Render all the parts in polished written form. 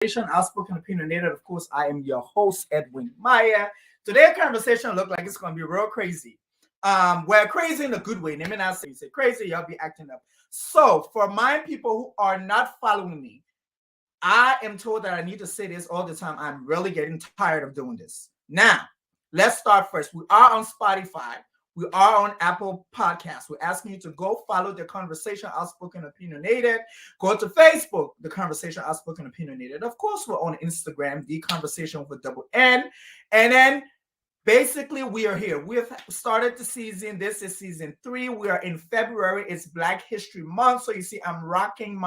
Outspoken Opinionated. Of course, I am your host, Edwin Maya. Today's conversation look like it's going to be real crazy. We're crazy in a good way. Let me not say crazy, y'all be acting up. So, for my people who are not following me, I am told that I need to say this all the time. I'm really getting tired of doing this. Now, let's start first. We are on Spotify. We are on Apple Podcasts. We're asking you to go follow the conversation Outspoken Opinionated. Go to Facebook, the conversation Outspoken Opinionated. Of course, we're on Instagram, the conversation with a double N. And then basically, we are here. We have started the season. This is season 3. We are in February. It's Black History Month. So you see, I'm rocking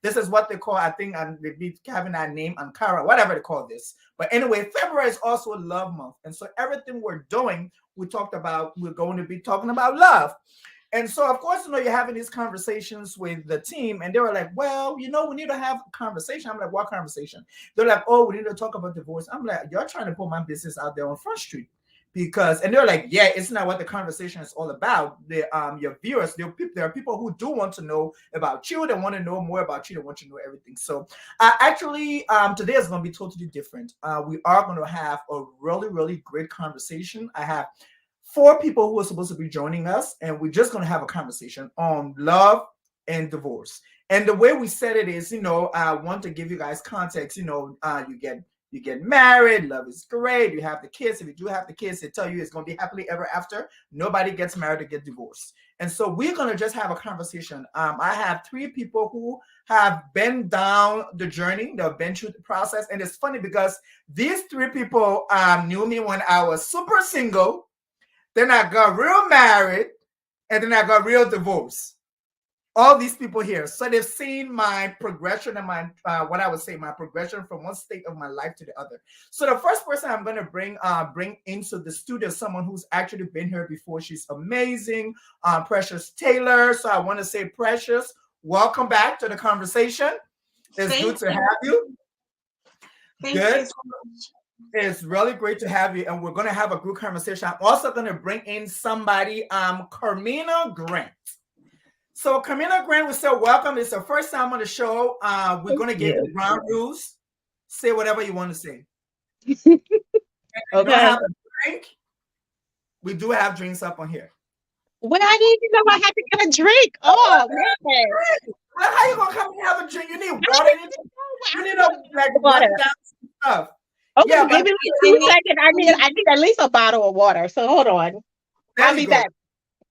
this is what they call, I think, they be having that name, Ankara, whatever they call this. But anyway, February is also a love month. And so everything we're doing, we're going to be talking about love. And so, of course, you're having these conversations with the team, and they were like, well, we need to have a conversation. I'm like, what conversation? They're like, oh, we need to talk about divorce. I'm like, you're trying to put my business out there on Front Street. And they're like, yeah, it's not what the conversation is all about. Your viewers, there are people who do want to know about you. They want to know more about you. They want to know everything. So actually, today is going to be totally different. We are going to have a really, really great conversation. I have 4 people who are supposed to be joining us, and we're just going to have a conversation on love and divorce. And the way we said it is, I want to give you guys context. You get married, love is great, you have the kids. If you do have the kids, they tell you it's going to be happily ever after. Nobody gets married to get divorced. And so we're going to just have a conversation. I have 3 people who have been down the journey. They've been through the process. And it's funny because these 3 people knew me when I was super single. Then I got real married, and then I got real divorced. All these people here. So they've seen my progression and my progression from one state of my life to the other. So the first person I'm going to bring into the studio is someone who's actually been here before. She's amazing, Precious Taylor. So I want to say, Precious, welcome back to the conversation. It's good to have you. Thank you so much. It's really great to have you, and we're going to have a good conversation. I'm also going to bring in somebody, Carmina Grant. So Carmina Grant, we say welcome. It's the first time on the show. We're going to give you ground rules. Say whatever you want to say. Okay. Have a drink. We do have drinks up on here. Well, I didn't even know I had to get a drink. Oh, man. Well, how you going to come and have a drink? You need water. You need water. Stuff. Okay, yeah, give me 2 seconds. I need at least a bottle of water. So hold on. I'll be back.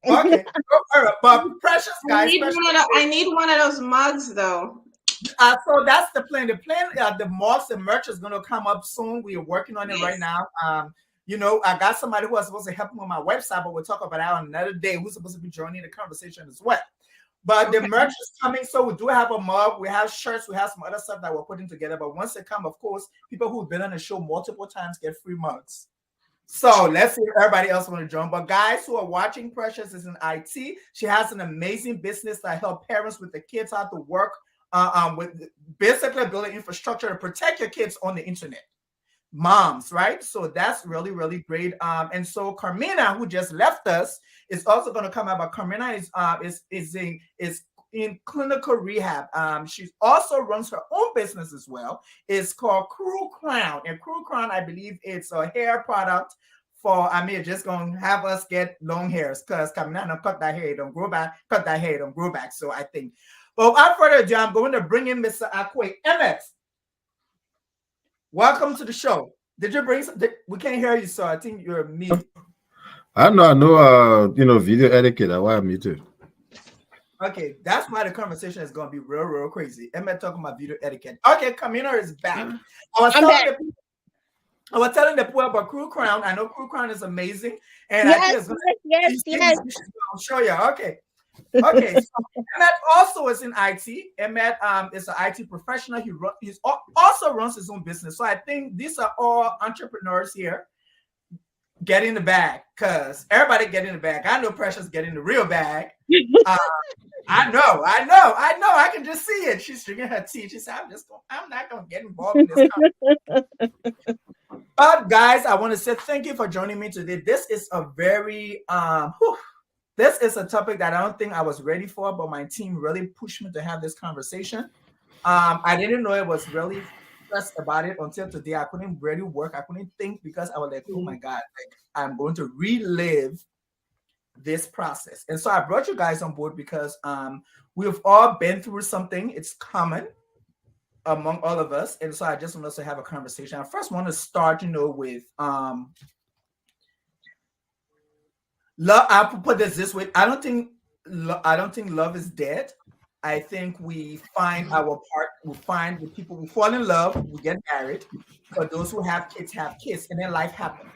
Okay. But Precious, guys. I need one of those mugs, though. So that's the plan. The mugs and merch is going to come up soon. We are working on it right now. I got somebody who was supposed to help me on my website, but we'll talk about that on another day. Who's supposed to be joining the conversation as well. But the merch is coming, so we do have a mug, we have shirts, we have some other stuff that we're putting together. But once they come, of course, people who've been on the show multiple times get free mugs. So let's see if everybody else want to join. But guys who are watching, Precious is in IT. She has an amazing business that helps parents with the kids how to work with basically building infrastructure to protect your kids on the internet. Moms, right? So that's really, really great. And so Carmina, who just left us, is also going to come out. But Carmina is in clinical rehab. She also runs her own business as well. It's called Crew Crown. And Crew Crown, I believe it's a hair product for, just going to have us get long hairs because Carmina don't cut that hair, don't grow back, cut that hair, don't grow back. So I think. But without further ado, I'm going to bring in Mr. Akwe. Emmett, welcome to the show. Did you bring something? We can't hear you, so I think you're mute. I know, video etiquette. I want me too. Okay, that's why the conversation is going to be real, real crazy. Emma talking about video etiquette. Okay, Camina is back. I was telling the people about Crew Crown. I know Crew Crown is amazing. And yes. I'll show you. Okay. Okay, so Emmett also is in IT. Emmett is an IT professional. He also runs his own business. So I think these are all entrepreneurs here getting the bag because everybody getting the bag. I know Precious getting the real bag. I know. I can just see it. She's drinking her tea. She said, I'm not going to get involved in this conversation. But guys, I want to say thank you for joining me today. This is a very this is a topic that I don't think I was ready for, but my team really pushed me to have this conversation. I didn't know it was really stressed about it until today. I couldn't really work. I couldn't think because I was like, oh my God, like I'm going to relive this process. And so I brought you guys on board because we've all been through something. It's common among all of us. And so I just want us to have a conversation. I first want to start, with love. I'll put this way. I don't think love is dead. I think we find our part. We find the people we fall in love. We get married. For those who have kids, and then life happens.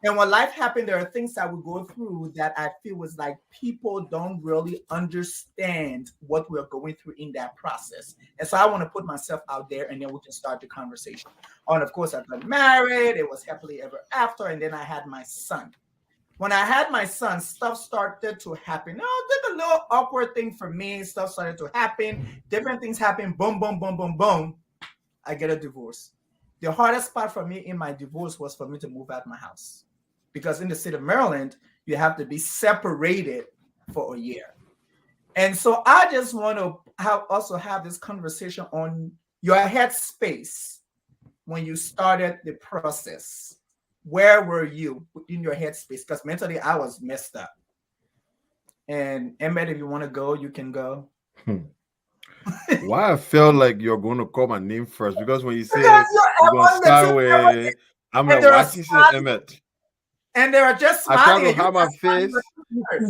And when life happened, there are things that we go through that I feel was like people don't really understand what we're going through in that process. And so I want to put myself out there, and then we can start the conversation. And of course, I got married. It was happily ever after, and then I had my son. When I had my son, stuff started to happen. No, it took a little awkward thing for me. Stuff started to happen. Different things happen. Boom, boom, boom, boom, boom. I get a divorce. The hardest part for me in my divorce was for me to move out of my house. Because in the state of Maryland, you have to be separated for a year. And so I just want to have this conversation on your headspace when you started the process. Where were you in your headspace? Because mentally, I was messed up. And Emmett, if you want to go, you can go. Why I felt like you're going to call my name first? Because when you say Because you're going to start with, I'm like, why she said Emmett? And they are just I smiling. try to have my face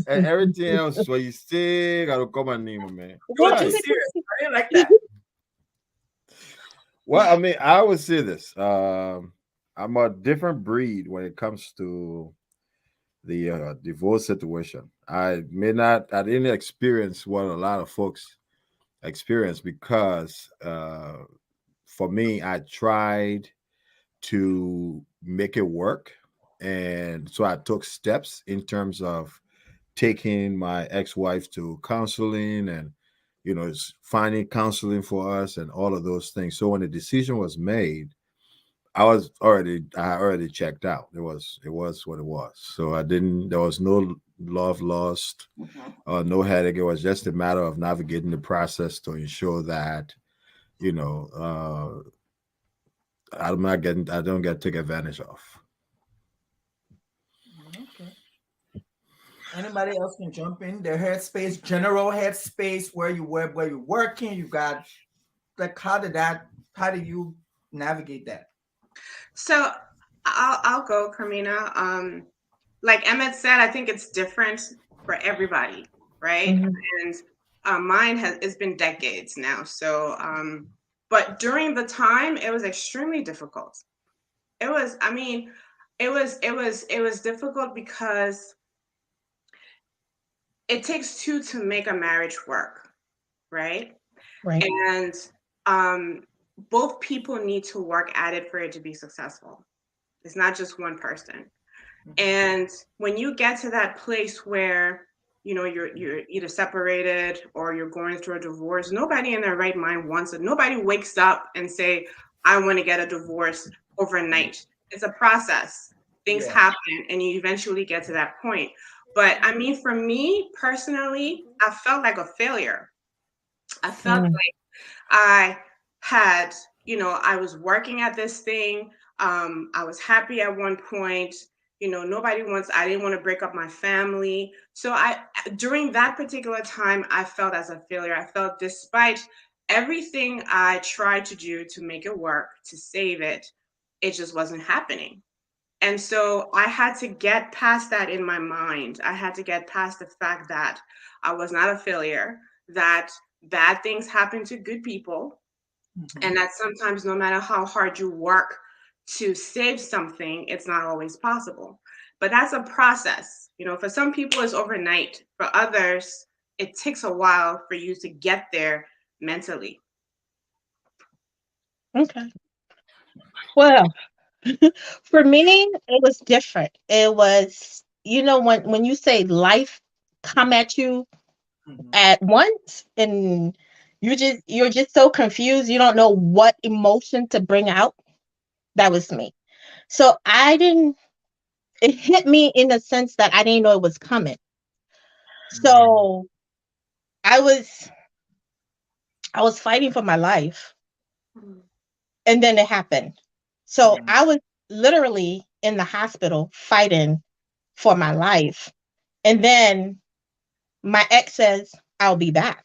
and everything else. So you say, got to call my name, man. You're too serious. I didn't like that. Well, I mean, I would say this. I'm a different breed when it comes to the divorce situation. I didn't experience what a lot of folks experience because for me, I tried to make it work. And so I took steps in terms of taking my ex-wife to counseling and finding counseling for us and all of those things. So when the decision was made, I already checked out. It was what it was. So there was no love lost, no headache. It was just a matter of navigating the process to ensure that, I don't get taken advantage of. Okay. Anybody else can jump in? Their headspace, general headspace, where you're working, you got like how do you navigate that? So I'll go, Carmina. Like Emmett said, I think it's different for everybody, right? Mhm. And mine it's been decades now. So but during the time it was extremely difficult. It was, I mean, it was difficult because it takes two to make a marriage work, right? Right. And both people need to work at it for it to be successful. It's not just one person. And when you get to that place where you're either separated or you're going through a divorce, nobody in their right mind wants it. Nobody wakes up and say, I want to get a divorce overnight. It's a process. Things happen and you eventually get to that point. But I mean, for me personally, I felt like a failure. I felt like I had, I was working at this thing. I was happy at one point. I didn't want to break up my family. So during that particular time, I felt as a failure. I felt despite everything I tried to do to make it work, to save it, it just wasn't happening. And so I had to get past that in my mind. I had to get past the fact that I was not a failure, that bad things happen to good people, and that sometimes no matter how hard you work to save something, it's not always possible. But that's a process. For some people it's overnight. For others, it takes a while for you to get there mentally. Okay. Well, for me, it was different. It was, when you say life come at you at once and you're just so confused, you don't know what emotion to bring out. That was me. So it hit me in the sense that I didn't know it was coming. So I was I was fighting for my life. And then it happened. So I was literally in the hospital fighting for my life. And then my ex says, I'll be back,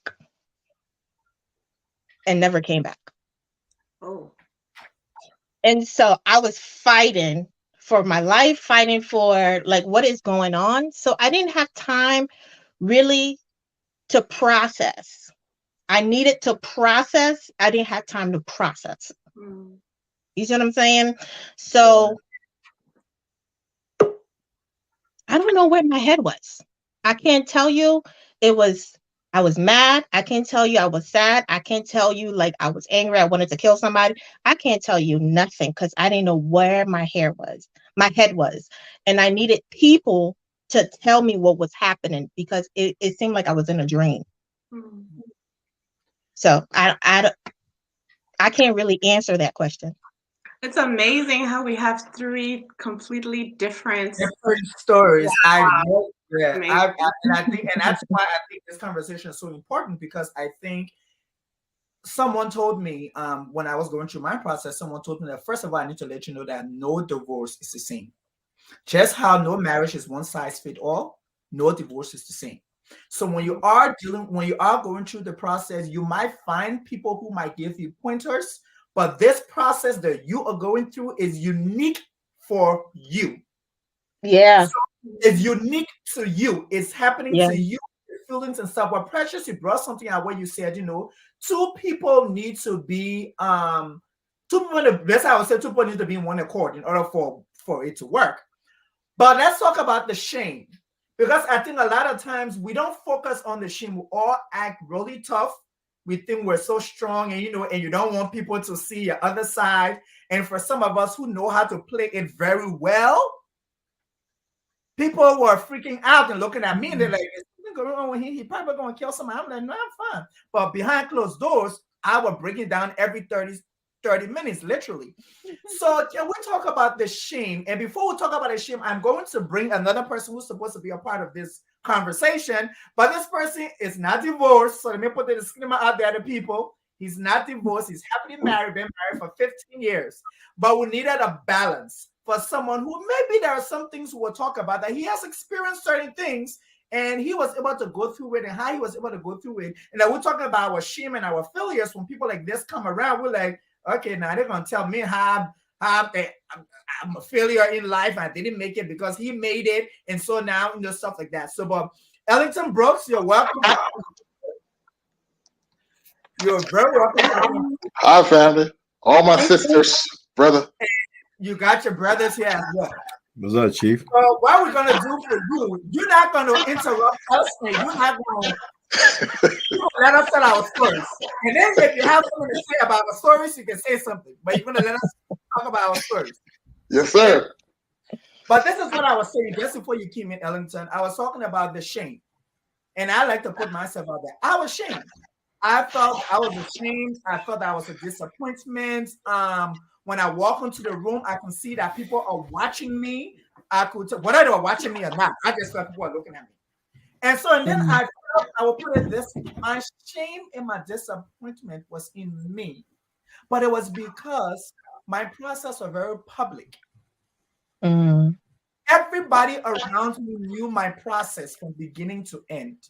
and never came back. Oh. And so I was fighting for my life, fighting for like what is going on. So I didn't have time really to process. I needed to process. I didn't have time to process. Mm. You see what I'm saying? So I don't know where my head was. I can't tell you I was mad. I can't tell you I was sad. I can't tell you like I was angry. I wanted to kill somebody. I can't tell you nothing because I didn't know where my head was. And I needed people to tell me what was happening because it seemed like I was in a dream. Mm. So I can't really answer that question. It's amazing how we have three completely different stories. Wow. And I think, and that's why I think this conversation is so important, because I think someone told me when I was going through my process, someone told me that first of all, I need to let you know that no divorce is the same. Just how no marriage is one size fit all, no divorce is the same. So when you are going through the process, you might find people who might give you pointers, but this process that you are going through is unique for you. Yeah. So it's unique to you. It's happening Yeah. to you, feelings and stuff. But Precious, you brought something out where you said, two people need to be that's how I would say two people need to be in one accord in order for it to work. But let's talk about the shame, because I think a lot of times we don't focus on the shame. We all act really tough. We think we're so strong, and you don't want people to see your other side. And for some of us who know how to play it very well, people were freaking out and looking at me, and they're like, "Is something going on with him? He probably going to kill somebody." I'm like, "No, I'm fine." But behind closed doors, I was breaking down every 30 minutes, literally. So can we talk about the shame? And before we talk about the shame, I'm going to bring another person who's supposed to be a part of this conversation. But this person is not divorced. So let me put the disclaimer out there to people. He's not divorced. He's happily married, been married for 15 years. But we needed a balance for someone who maybe there are some things we'll talk about, that he has experienced certain things and he was able to go through it, and how he was able to go through it. And then we're talking about our shame and our failures. When people like this come around, we're like, okay, now they're going to tell me how I'm a failure in life. I didn't make it because he made it. And so now, stuff like that. So, but Ellington Brooks, you're welcome. You're very welcome. Hi, family. All my sisters, brother. You got your brothers here as well. What's up, Chief? So what we're going to do for you, you're not going to interrupt us, and you're not going to let us tell our stories. And then if you have something to say about our stories, you can say something. But you're going to let us talk about our stories. Yes, sir. But this is what I was saying just before you came in, Ellington. I was talking about the shame. And I like to put myself out there. I was ashamed. I felt I was ashamed. I felt I was a disappointment. When I walk into the room, I can see that people are watching me. Whether they were watching me or not, I just felt people are looking at me. And so, and then I felt, I will put it this way, my shame and my disappointment was in me. But it was because my process was very public. Mm. Everybody around me knew my process from beginning to end.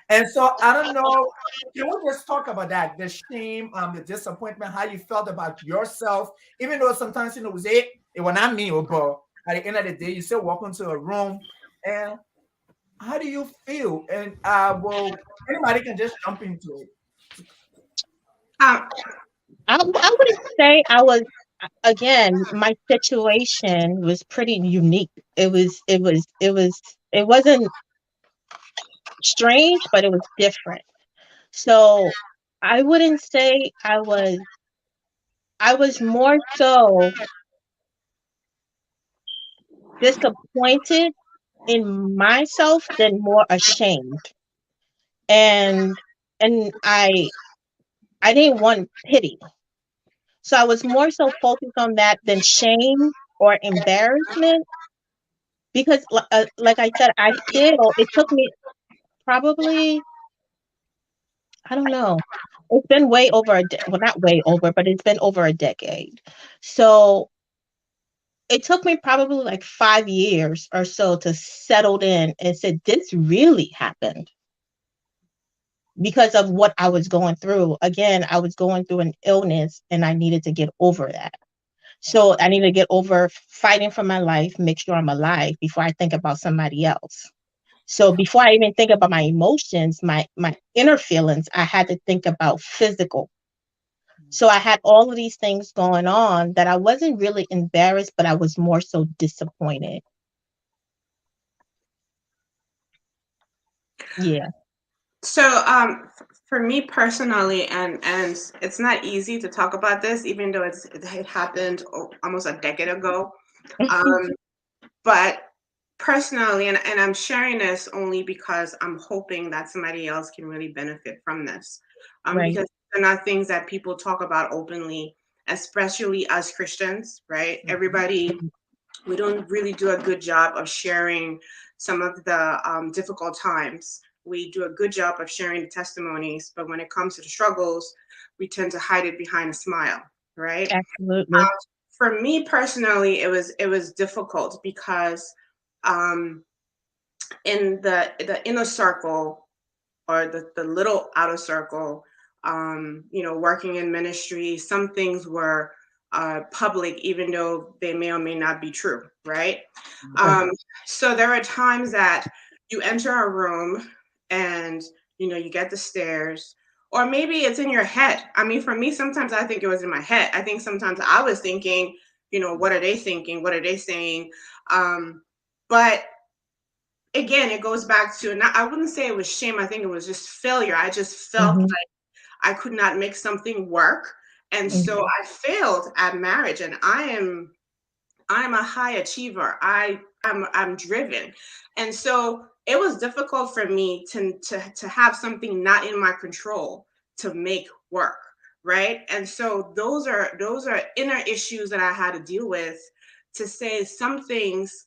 And so I don't know, can we just talk about that? The shame, the disappointment, how you felt about yourself, even though sometimes it was it was not me, but at the end of the day, you still walk into a room, and how do you feel? And well, anybody can just jump into it. I wouldn't say I was, again, my situation was pretty unique. It wasn't strange, but it was different. So I wouldn't say I was more so disappointed in myself than more ashamed. And I didn't want pity. So I was more so focused on that than shame or embarrassment, because like I said, it took me probably, I don't know, It's been way over well, not way over, but it's been over a decade. So it took me probably like 5 years or so to settle in and said, this really happened because of what I was going through. Again, I was going through an illness and I needed to get over that. So I need to get over fighting for my life, make sure I'm alive before I think about somebody else. So before I even think about my emotions, my inner feelings, I had to think about physical. So I had all of these things going on that I wasn't really embarrassed, but I was more so disappointed. Yeah. So, for me personally, and it's not easy to talk about this, even though it happened almost a decade ago. Um, but personally, and I'm sharing this only because I'm hoping that somebody else can really benefit from this. Right. Because they're not things that people talk about openly, especially as Christians, right? Everybody, we don't really do a good job of sharing some of the difficult times. We do a good job of sharing the testimonies, but when it comes to the struggles, we tend to hide it behind a smile, right? Absolutely. For me personally, it was difficult because in the inner circle or the little outer circle, working in ministry, some things were public, even though they may or may not be true, right? So there are times that you enter a room and you get the stares, or maybe it's in your head. I mean, for me, sometimes I think it was in my head. I think sometimes I was thinking, what are they thinking? What are they saying? But again, it goes back to, and I wouldn't say it was shame. I think it was just failure. I just felt Mhm, like I could not make something work. And mhm, so I failed at marriage. And I'm a high achiever. I'm driven. And so it was difficult for me to have something not in my control to make work. Right. And so those are inner issues that I had to deal with, to say some things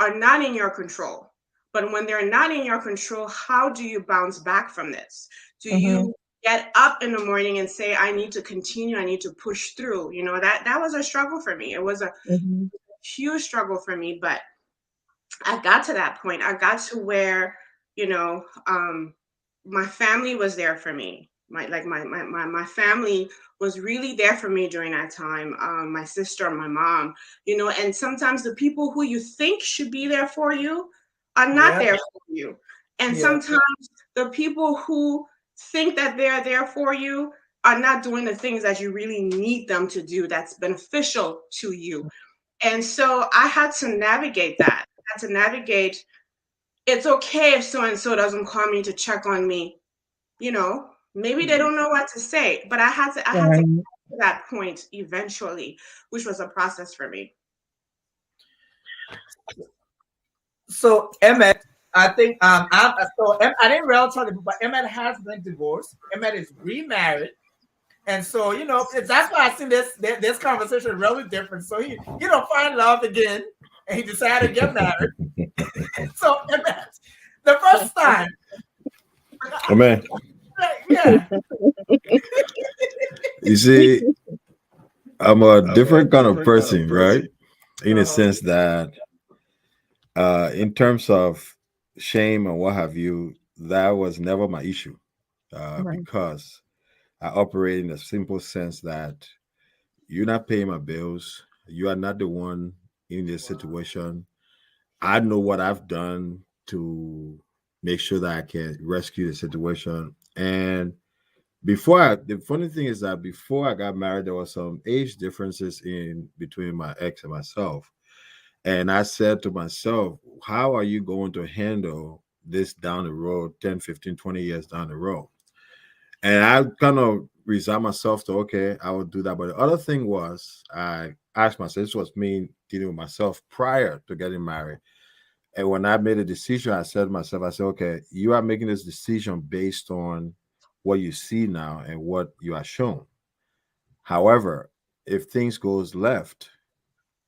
are not in your control. But when they're not in your control, how do you bounce back from this? Do mhm, you get up in the morning and say, I need to continue, I need to push through? That was a struggle for me. It was a mhm, huge struggle for me, but I got to that point. I got to where, you know, um, my family was there for me. My family was really there for me during that time. My sister, my mom, and sometimes the people who you think should be there for you are not Yeah, there for you. And yeah. sometimes the people who think that they're there for you are not doing the things that you really need them to do that's beneficial to you. And so I had to navigate that. I had to navigate, it's okay if so and so doesn't call me to check on me. Maybe they don't know what to say, but I had to get right. to that point eventually, which was a process for me. So Emmett, I think I didn't really tell you, but Emmett has been divorced. Emmett is remarried. And so, that's why I think this conversation is really different. So he don't find love again, and he decided to get married. So the first time, Oh man, yeah, you see, I'm a different kind of person, right? In a sense that, in terms of shame and what have you, that was never my issue, Right. because I operate in a simple sense that you're not paying my bills. You are not the one in this situation. I know what I've done to make sure that I can rescue the situation. And the funny thing is that before I got married, there was some age differences in between my ex and myself. And I said to myself, how are you going to handle this down the road, 10, 15, 20 years down the road? And I kind of resigned myself to, okay, I will do that. But the other thing was, I asked myself, this was me dealing with myself prior to getting married. And when I made a decision, I said to myself, I said, okay, you are making this decision based on what you see now and what you are shown. However, if things goes left,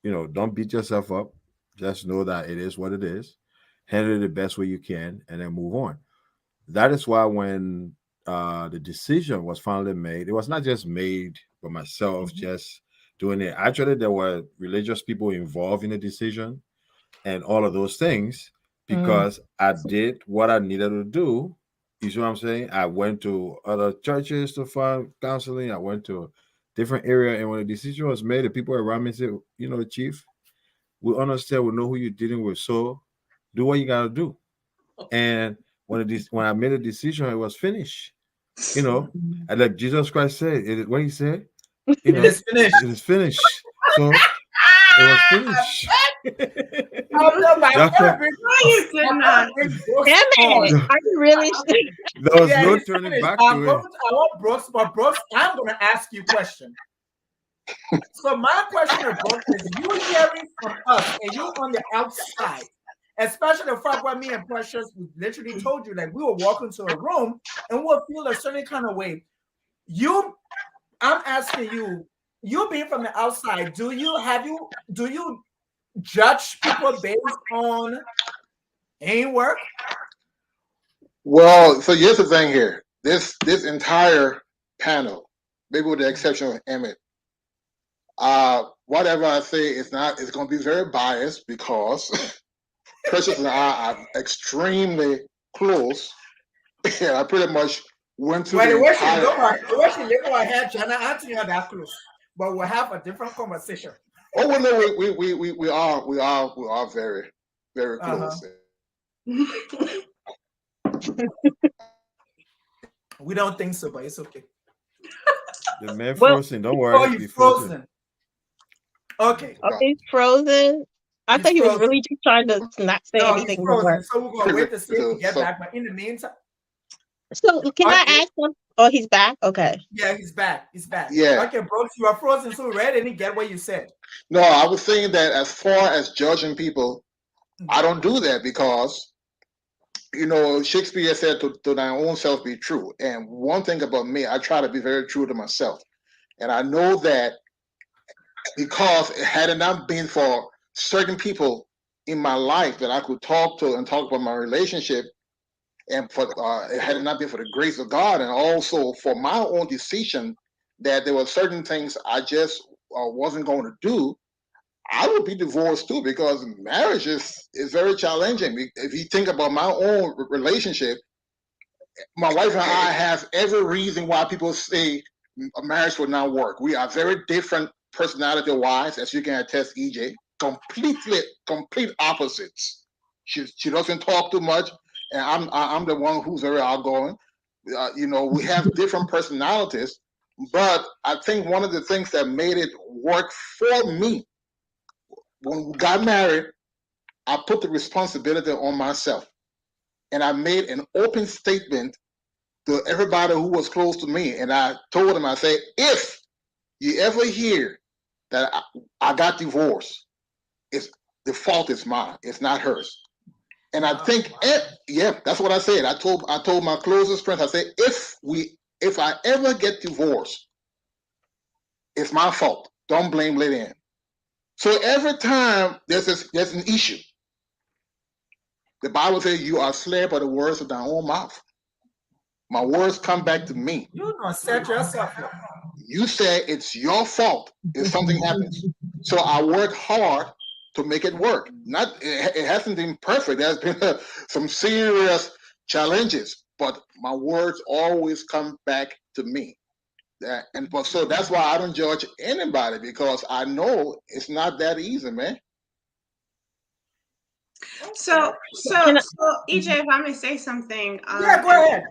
don't beat yourself up. Just know that it is what it is. Handle it the best way you can and then move on. That is why when the decision was finally made, it was not just made by myself, just doing it. Actually, there were religious people involved in the decision and all of those things because I did what I needed to do. You see what I'm saying? I went to other churches to find counseling. I went to a different area, and when the decision was made, the people around me said, "You know, Chief, we understand, we know who you're dealing with, so do what you gotta do." And when I made a decision, it was finished. You know, and like Jesus Christ said, what he said, you It know, is finished. it is finished. So it was finished. Oh no, but That's I what, bring, No, you did not. Damn it! Are you really? there was Yeah, no he's turning finished. back I'm to going it. to, I want Brooks, but Brooks, I'm going to ask you a question. So my question to Brooks is: you hearing from us, and you on the outside, especially the fact where me and Precious we literally told you like we will walk into a room and we'll feel a certain kind of way. I'm asking you, you being from the outside, do you judge people based on ain't work? Well, so here's the thing here. This entire panel, maybe with the exception of Emmett, whatever I say it's going to be very biased because Precious and I are extremely close. And I pretty much went through Well, the the way she entire. look her head, Jana, Anthony are that close, but we'll have a different conversation. Oh well, no, we are very, very close. We don't think so, but it's okay. The man Well, frozen. Don't Oh, worry, you he frozen. frozen. Okay, he's frozen. I he's thought he was frozen. really just trying to not say No, he's anything frozen. more. So we're gonna wait to see if he get So back. But in the meantime, So can I okay, ask him? Oh, he's back. Okay. yeah, he's back. He's back. yeah, Okay, Brooks, you are frozen. So Red didn't get what you said. no, I was saying that as far as judging people, I Mhm. don't do that because Shakespeare said to thy own self be true. And one thing about me, I try to be very true to myself. And I know that because had it not been for certain people in my life that I could talk to and talk about my relationship, and for had it not been for the grace of God, and also for my own decision that there were certain things I just wasn't going to do, I would be divorced too because marriage is very challenging. If you think about my own relationship, my wife and I have every reason why people say a marriage would not work. We are very different personality-wise, as you can attest, EJ. Complete opposites. She doesn't talk too much, and I'm the one who's very outgoing. We have different personalities, but I think one of the things that made it work for me when we got married, I put the responsibility on myself, and I made an open statement to everybody who was close to me. And I told them, I said, if you ever hear that I got divorced, the fault is mine. It's not hers. And I think, yeah, that's what I said. I told my closest friends, I said, if I ever get divorced, it's my fault. Don't blame Lynn. So every time there's an issue, the Bible says you are slain by the words of thy own mouth. My words come back to me. You don't set yourself up. You say it's your fault if something happens. So I work hard to make it work. It hasn't been perfect. There's been some serious challenges, but my words always come back to me. So that's why I don't judge anybody because I know it's not that easy, man. So Can I, EJ, if I may say something, Yeah, go ahead.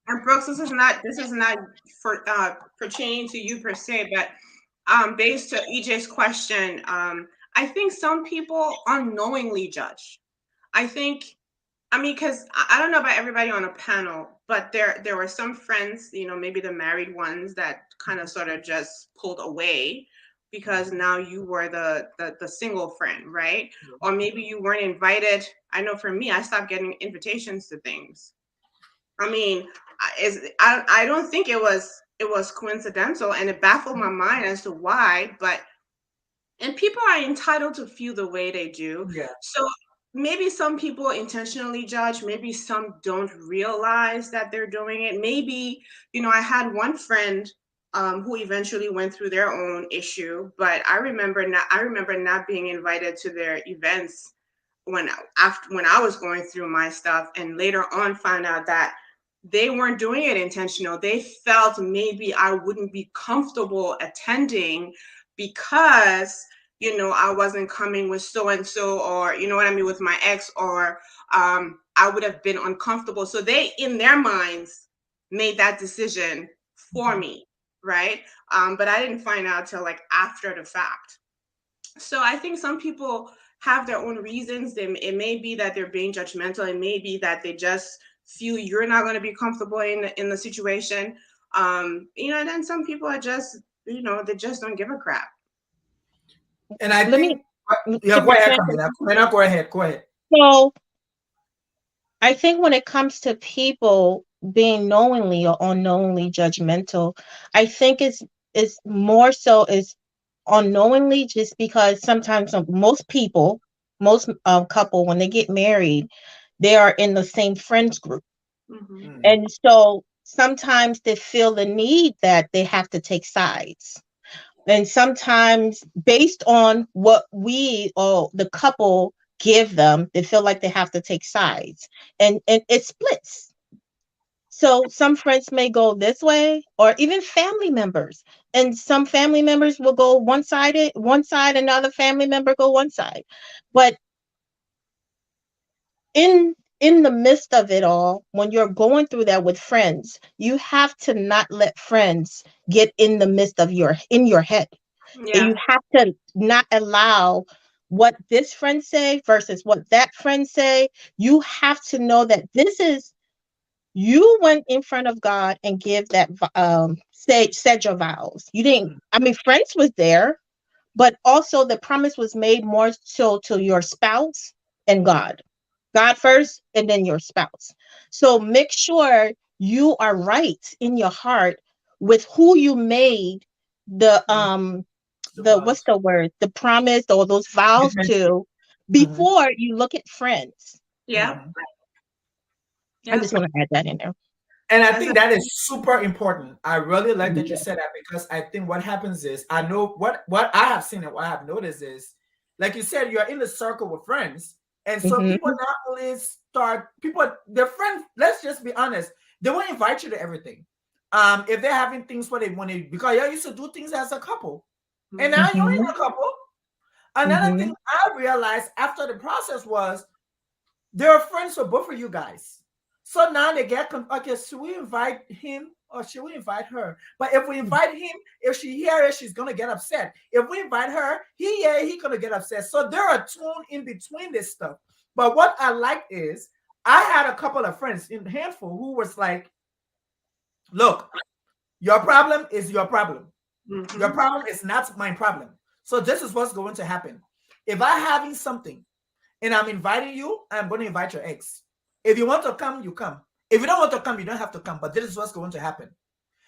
and Brooks, this is not for pertaining to you per se, but based to EJ's question, I think some people unknowingly judge. Because I don't know about everybody on a panel, but there were some friends, maybe the married ones that kind of sort of just pulled away because now you were the single friend, right? Or maybe you weren't invited. I know for me, I stopped getting invitations to things. I don't think it was coincidental, and it baffled my mind as to why. And people are entitled to feel the way they do. Yeah. So maybe some people intentionally judge, maybe some don't realize that they're doing it. Maybe, I had one friend who eventually went through their own issue, but I remember not being invited to their events when I was going through my stuff, and later on found out that they weren't doing it intentional. They felt maybe I wouldn't be comfortable attending because I wasn't coming with so and so, or you know what I mean, with my ex, or I would have been uncomfortable. So they, in their minds, made that decision for me, right? But I didn't find out till like after the fact. So I think some people have their own reasons. It may be that they're being judgmental. It may be that they just feel you're not going to be comfortable in the situation. And then some people are just, they just don't give a crap. And I Let me think, yeah, go ahead, Camila. Camila, go ahead. So I think when it comes to people being knowingly or unknowingly judgmental, I think it's more so is unknowingly, just because sometimes most couple, when they get married, they are in the same friends group. Mm-hmm. And so sometimes they feel the need that they have to take sides. And sometimes based on what we or the couple give them, they feel like they have to take sides. And it splits. So some friends may go this way, or even family members. And some family members will go one side, another family member go one side. But in the midst of it all, when you're going through that with friends, you have to not let friends get in the midst of your head. Yeah. You have to not allow what this friend say versus what that friend say. You have to know that this is, you went in front of God and give that said your vows. You didn't, I mean, friends was there, but also the promise was made more so to your spouse and God. God first and then your spouse. So make sure you are right in your heart with who you made the what's the word? The promise or those vows to before you look at friends. Yeah. I just want to add that in there. And I think that is super important. I really like that you said that, because I think what happens is, I know what I have seen and what I have noticed is, like you said, you're in the circle with friends. And so people not only their friends, let's just be honest, they won't invite you to everything. If they're having things where they want to, because you used to do things as a couple. And now you're in a couple. Another thing I realized after the process was, they're friends with both of you guys. So now they get, okay, should we invite him or should we invite her? But if we invite him, if she hears it, she's going to get upset. If we invite her, he's going to get upset. So there are tune in between this stuff. But what I like is, I had a couple of friends in handful who was like, look, your problem is your problem. Mm-hmm. Your problem is not my problem. So this is what's going to happen. If I'm having something and I'm inviting you, I'm going to invite your ex. If you want to come, you come. If you don't want to come, you don't have to come. But this is what's going to happen.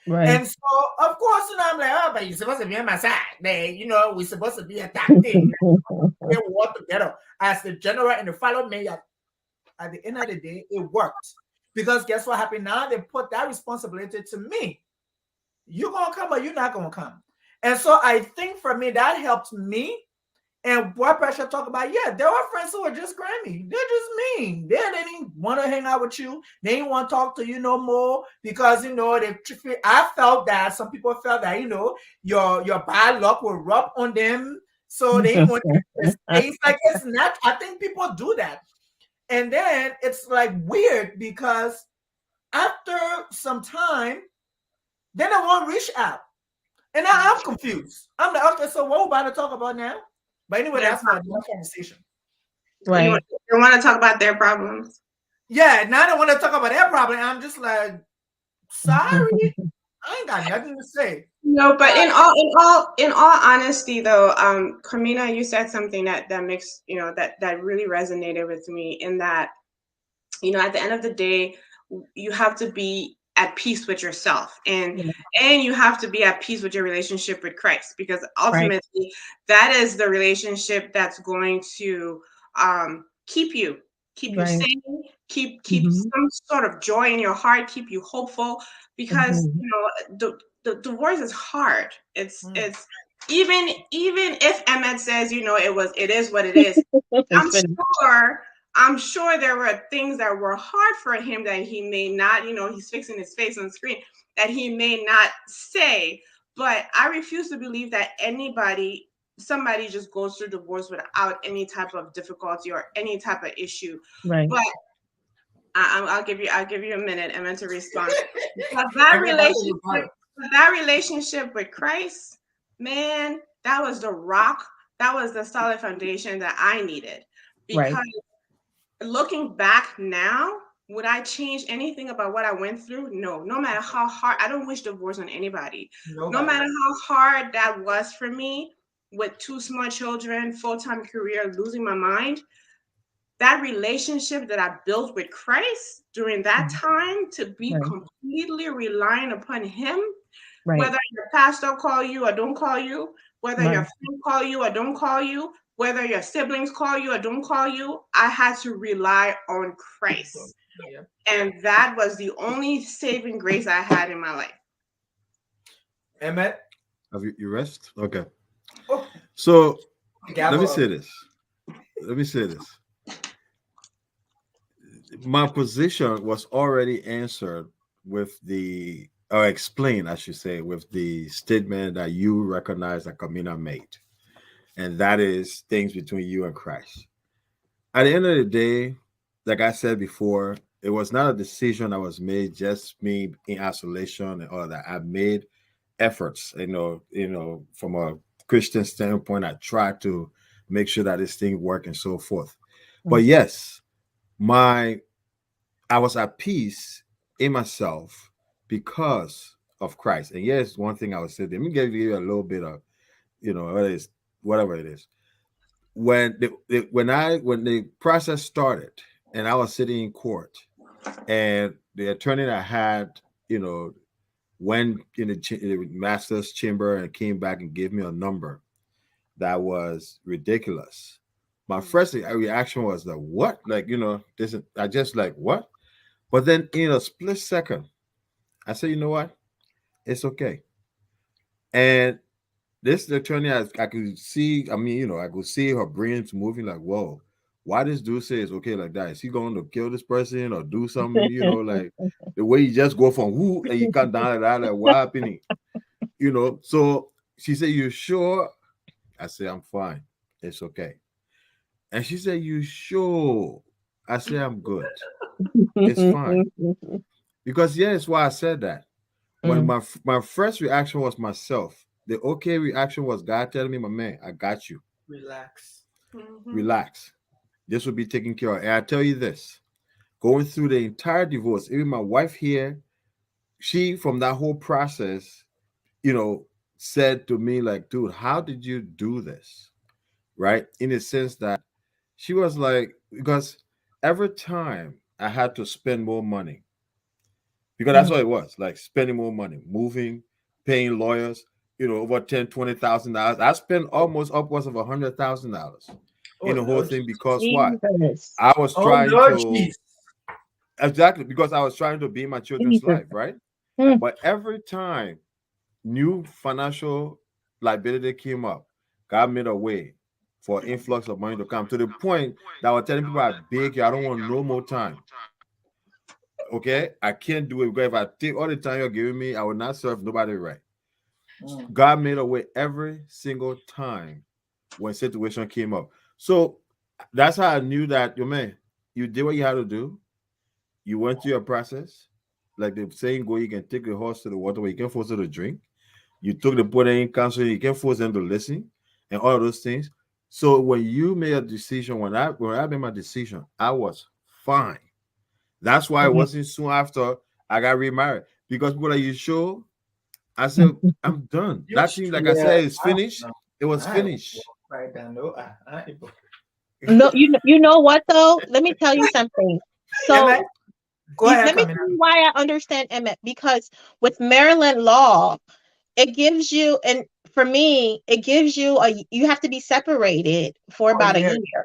Right. And so, of course, I'm like, oh, but you're supposed to be on my side. We're supposed to be a that thing. We work together as the general and the fellow mayor. At the end of the day, it worked. Because guess what happened now? They put that responsibility to me. You're going to come or you're not going to come. And so I think for me, that helped me. And what pressure talk about, there were friends who were just grimy. They're just mean. They didn't want to hang out with you. They didn't want to talk to you no more because, I felt that some people felt that, your bad luck will rub on them. So they want to stay. Like, it's not, I think people do that. And then it's like weird because after some time, then they won't reach out. And now I'm confused. I'm like, okay, so what are we about to talk about now? But anyway, that's my conversation. Right. You want to talk about their problems? Yeah, now I don't want to talk about their problem. I'm just like, sorry, I ain't got nothing to say. No, but in all honesty, though, Carmina, you said something that makes that really resonated with me. In that, at the end of the day, you have to be at peace with yourself, and you have to be at peace with your relationship with Christ, because ultimately that is the relationship that's going to keep you Right. sane, keep Mhm. some sort of joy in your heart, keep you hopeful, because Mhm. the divorce is hard. Mm. It's even if Emmett says, it is what it is. It's I'm finished. sure I'm sure there were things that were hard for him that he may not, he's fixing his face on the screen, that he may not say. But I refuse to believe that somebody just goes through divorce without any type of difficulty or any type of issue. Right. But I'll give you a minute, Emma, to respond. But that Emmett, that's a rebuttal. relationship with Christ, man, that was the rock. That was the solid foundation that I needed. Right. Because looking back now, would I change anything about what I went through? No. No matter how hard, I don't wish divorce on anybody. No Nobody. matter how hard that was for me with 2 small children, full-time career, losing my mind, that relationship that I built with Christ during that time, to be Right. completely relying upon him, Right. whether your pastor call you or don't call you, whether your Right. friend call you or don't call you, whether your siblings call you or don't call you, I had to rely on Christ. Yeah. And that was the only saving grace I had in my life. Emmett. Have you rest? Okay. Oh, So let gavel me up. say this. Let me say this. My position was already answered with or explained, I should say, with the statement that you recognize that Camina made. And that is things between you and Christ. At the end of the day, like I said before, it was not a decision that was made just me in isolation and all that. I made efforts, from a Christian standpoint. I tried to make sure that this thing worked and so forth. But yes, I was at peace in myself because of Christ. And yes, one thing I would say, let me give you a little bit of, whatever it is. When the process started and I was sitting in court and the attorney that I had, went in the master's chamber and came back and gave me a number that was ridiculous. My first reaction was like, what? Like, this is, I just like, what? But then in a split second, I said, you know what? It's okay. And this attorney, I could see, I could see her brains moving like, whoa, why this dude say it's okay like that? Is he going to kill this person or do something, like the way you just go from who and you come down like that, like what happening? So she said, you sure? I said, I'm fine. It's okay. And she said, you sure? I said, I'm good. It's fine. Because it's why I said that. When my first reaction was myself, the okay reaction was God telling me, my man, I got you. Relax. Relax. This will be taken care of. And I tell you this, going through the entire divorce, even my wife here, she, from that whole process, said to me, like, dude, how did you do this? Right? In the sense that she was like, because every time I had to spend more money, because that's what it was, like spending more money, moving, paying lawyers, over $10,000, $20,000. I spent almost upwards of $100,000 Oh in the whole no. thing because why? Jesus. I was Oh trying no, to jeez. exactly because I was trying to be in my children's Jesus. life, right? Mm. But every time new financial liability came up, God made a way for influx of money to come to the point that I was telling people I beg you, I don't want no more time. Okay, I can't do it because if I take all the time you're giving me, I will not serve nobody right. God made a way every single time when situation came up. So that's how I knew that, man, you did what you had to do. You went through your process. Like the saying go, you can take the horse to the water, but you can force it to drink. You took the board in counsel, you can force them to listen, and all of those things. So when you made a decision, when I made my decision, I was fine. That's why it wasn't soon after I got remarried. Because people are you sure? I said, I'm done. That thing, like I said, is finished. It was finished. Right down. No, No, you know what though? Let me tell you something. So Emmett, go ahead, let me Camina. tell you why I understand Emmett, because with Maryland law, it gives you, and for me, it gives you you have to be separated for Oh about a yeah. year.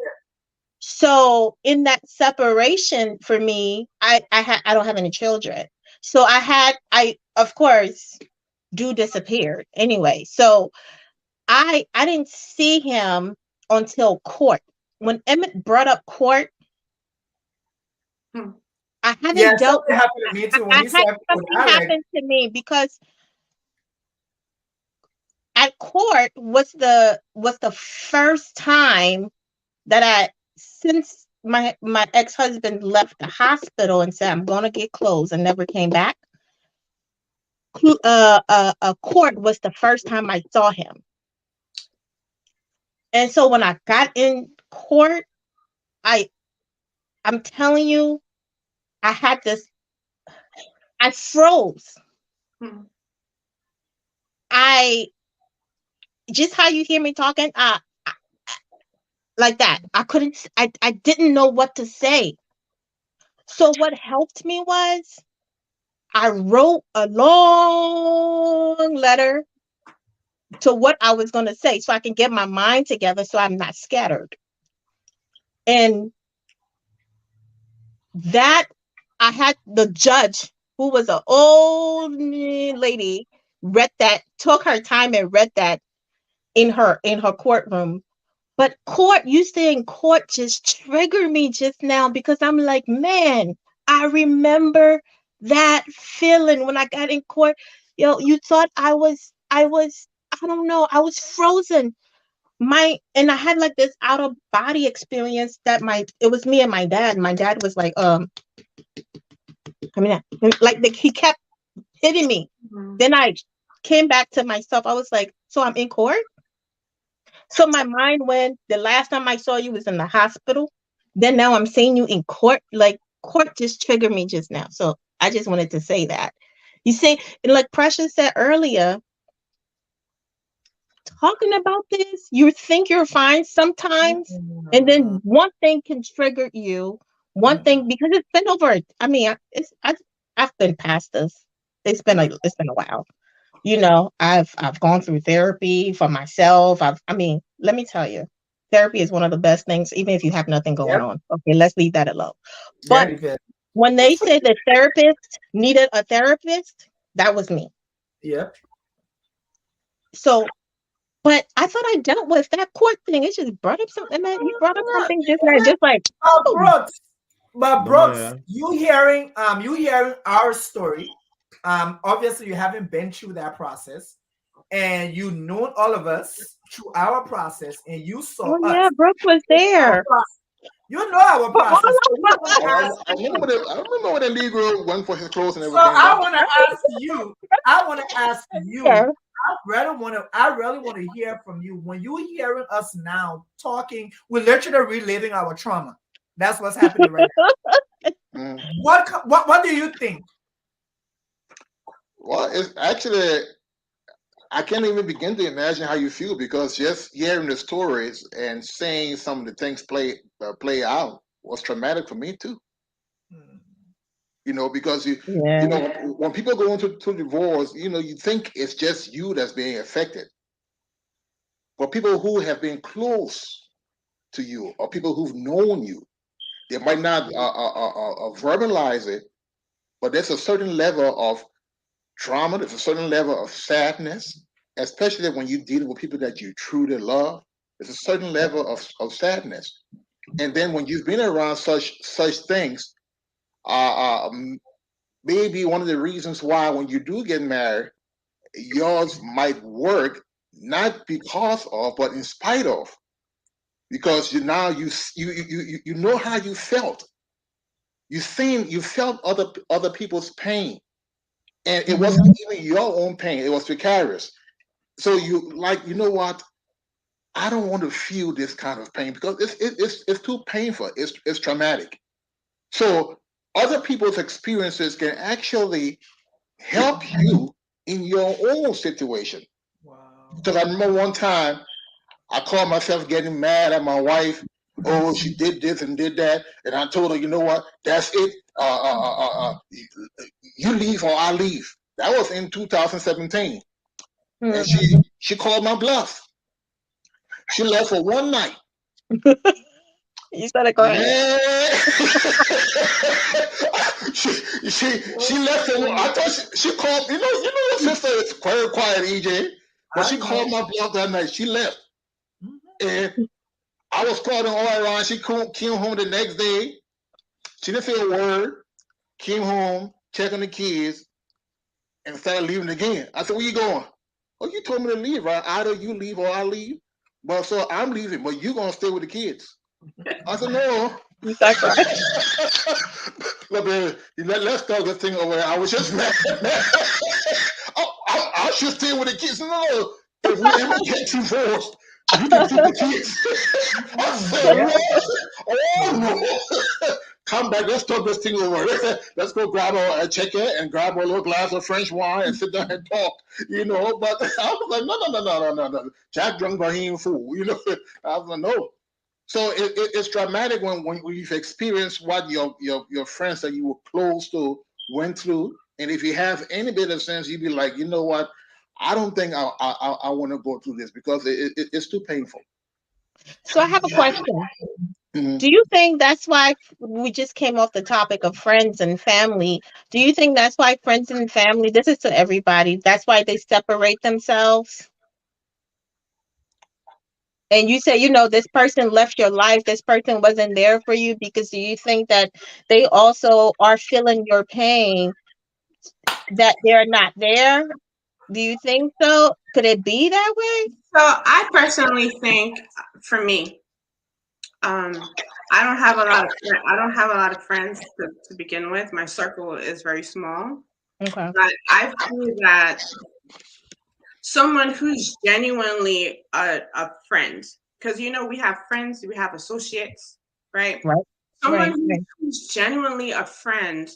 So in that separation for me, I don't have any children. So I of course do disappeared anyway. So I didn't see him until court. When Emmett brought up court, Hmm. I Yeah, haven't dealt something happened to me too. When I you had said food, something I like, happen to me because at court was the first time that since my ex-husband left the hospital and said I'm gonna get clothes and never came back. Court was the first time I saw him, and so when I got in court, I I'm telling you, I had this. I froze. Hmm. I just how you hear me talking, like that. I couldn't. I didn't know what to say. So what helped me was I wrote a long letter to what I was going to say so I can get my mind together so I'm not scattered. And that I had the judge, who was an old lady, read that, took her time and read that in her courtroom. But you saying court just triggered me just now because I'm like, man, I remember that feeling when I got in court. You thought I don't know, I was frozen. And I had like this out of body experience that it was me and my dad. My dad was like, I mean, like he kept hitting me. Hmm. Then I came back to myself. I was like, so I'm in court? So my mind went, the last time I saw you was in the hospital. Then now I'm seeing you in court. Like court just triggered me just now. So I just wanted to say that. You see, and like Precious said earlier, talking about this, you think you're fine sometimes, and then one thing can trigger you. One thing, because it's been over. I mean, I've been past this. It's been a while. I've gone through therapy for myself. I mean, let me tell you, therapy is one of the best things, even if you have nothing going yep, on. Okay, let's leave that alone. But very good. when they said the therapist needed a therapist, that was me. Yep. So, but I thought I dealt with that court thing. It just brought up something that he brought up something just now, just like, oh, Brooks, but No, Brooks, yeah. you hearing our story. Obviously you haven't been through that process, and you know all of us through our process, and you saw oh yeah, us Brooke was in our there. process. You know our For all process. So we of want to Oh, ask I remember you. when the legal went for his clothes and So everything. I That want to ask you. I want to ask you. there. I really want to hear from you. When you hearing us now talking, we're literally reliving our trauma. That's what's happening right mm. now. What do you think? Well, it's actually I can't even begin to imagine how you feel because just hearing the stories and seeing some of the things play out was traumatic for me too. Hmm. Because Yeah. when people go into divorce, you think it's just you that's being affected, but people who have been close to you or people who've known you, they might not verbalize it, but there's a certain level of trauma, there's a certain level of sadness, especially when you're dealing with people that you truly love. There's a certain level of sadness. And then when you've been around such things, uh, um, maybe one of the reasons why when you do get married, yours might work not because of, but in spite of, because you know how you felt. You felt other people's pain, and it Mhm. wasn't even your own pain; it was vicarious. So you know what? I don't want to feel this kind of pain because it's too painful. It's traumatic. So other people's experiences can actually help you in your own situation. Wow. Because I remember one time I caught myself getting mad at my wife. Oh, she did this and did that, and I told her, you know what? That's it. You leave or I leave. That was in 2017, and Mhm. she called my bluff. She left for one night. You started crying. Man. she left him. I thought she called. Your sister is very quiet, EJ. But she called my bluff that night. She left, and I was calling all around. She came home the next day. She didn't say a word. Came home, checking the kids, and started leaving again. I said, "Where you going?" "Oh, you told me to leave, right? Either you leave or I leave." "Well, so I'm leaving, but you're gonna stay with the kids." I said, "No." You start crying. Look, baby, let's start this thing over. I was just mad. I should stay with the kids. No, if we ever get divorced, you can keep the kids. I said, what? Oh, no. Come back. Let's talk this thing over. Let's go grab a chicken and grab a little glass of French wine and sit down and talk. But I was like, no. Jack drunk, but he ain't fool. I was like, no. So it's dramatic when you've experienced what your friends that you were close to went through, and if you have any bit of sense, you'd be like, you know what, I don't think I want to go through this because it's too painful. So I have a question. Mm-hmm. Do you think that's why we just came off the topic of friends and family? Do you think that's why friends and family, this is to everybody, that's why they separate themselves? And you say, this person left your life, this person wasn't there for you, because do you think that they also are feeling your pain, that they're not there? Do you think so? Could it be that way? So I personally think, for me, I don't have a lot of friends to begin with. My circle is very small. Okay. But I feel that someone who's genuinely a friend, because we have friends, we have associates, right? Right. Someone Right. who's genuinely a friend,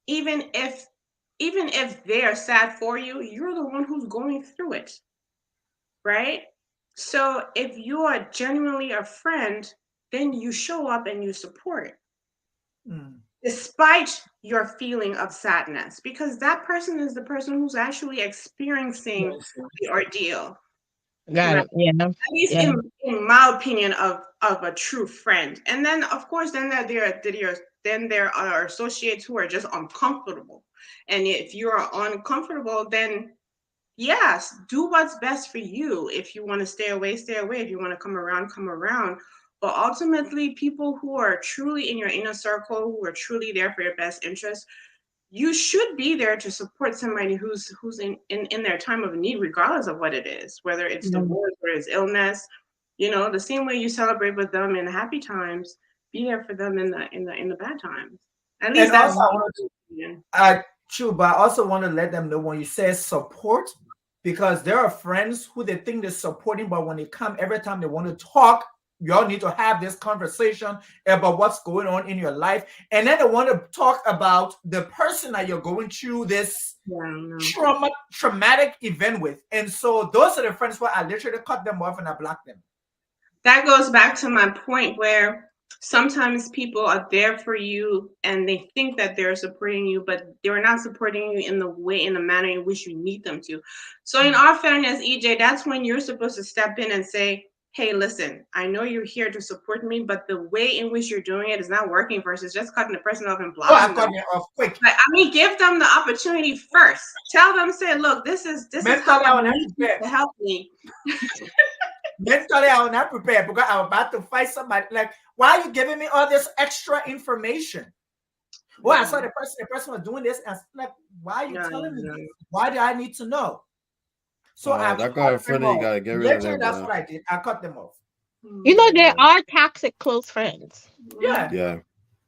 even if they are sad for you, you're the one who's going through it, right? So if you are genuinely a friend, then you show up and you support, despite your feeling of sadness, because that person is the person who's actually experiencing the ordeal. Got it. Yeah. At least Yeah. in my opinion of a true friend. And then of course then there are associates who are just uncomfortable. And if you are uncomfortable, then yes, do what's best for you. If you want to stay away, stay away. If you want to come around, come around. But ultimately, people who are truly in your inner circle, who are truly there for your best interest, you should be there to support somebody who's in their time of need, regardless of what it is, whether it's divorce or it's illness. The same way you celebrate with them in the happy times, be there for them in the bad times. At least And that's also, true, but I also want to let them know when you say support, because there are friends who they think they're supporting, but when they come, every time they want to talk, you all need to have this conversation about what's going on in your life. And then they want to talk about the person that you're going through this traumatic event with. And so those are the friends where I literally cut them off and I block them. That goes back to my point where sometimes people are there for you and they think that they're supporting you, but they're not supporting you in the manner in which you need them to. So in all fairness, EJ, that's when you're supposed to step in and say, hey, listen, I know you're here to support me, but the way in which you're doing it is not working, versus just cutting the person off and blocking them. I'm cutting it off quick. But give them the opportunity first. Tell them, say, look, this is how I need you to help me. Mentally, I was not prepared because I'm about to fight somebody. Like, why are you giving me all this extra information? Well, I saw the person was doing this, and like, why are you telling me this? Why do I need to know? So I that guy friend, you gotta get rid of them. That's what I did. I cut them off. There are toxic close friends. Yeah.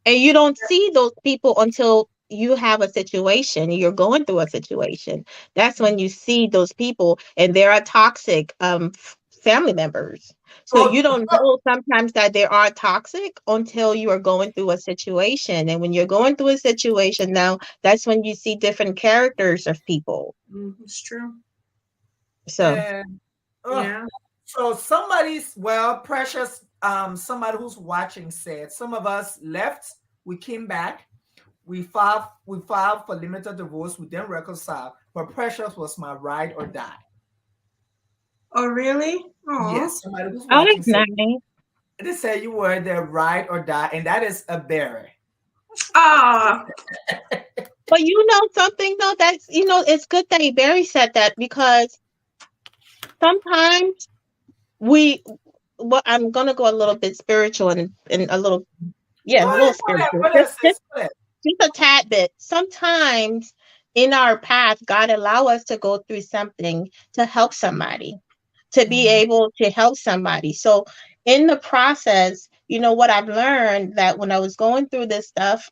And you don't see those people until you have a situation, you're going through a situation. That's when you see those people, and there are toxic family members. So you don't know sometimes that they are toxic until you are going through a situation. And when you're going through a situation now, that's when you see different characters of people. It's true. So yeah. So Precious, somebody who's watching said, some of us left, we came back, we filed for limited divorce, we then reconciled, but Precious was my ride or die. Oh, really? Aww. Yes, somebody who's watching said, nice. They say you were the ride or die, and that is a berry. Ah, But something though, that's it's good that Barry said that, because sometimes we well, I'm gonna go a little bit spiritual and a little, yeah, Go a ahead, little go ahead, spiritual. go ahead, sis. Go ahead. Just a tad bit. Sometimes in our path, God allow us to go through something to help somebody, to be Mhm. able to help somebody. So in the process, what I've learned, that when I was going through this stuff,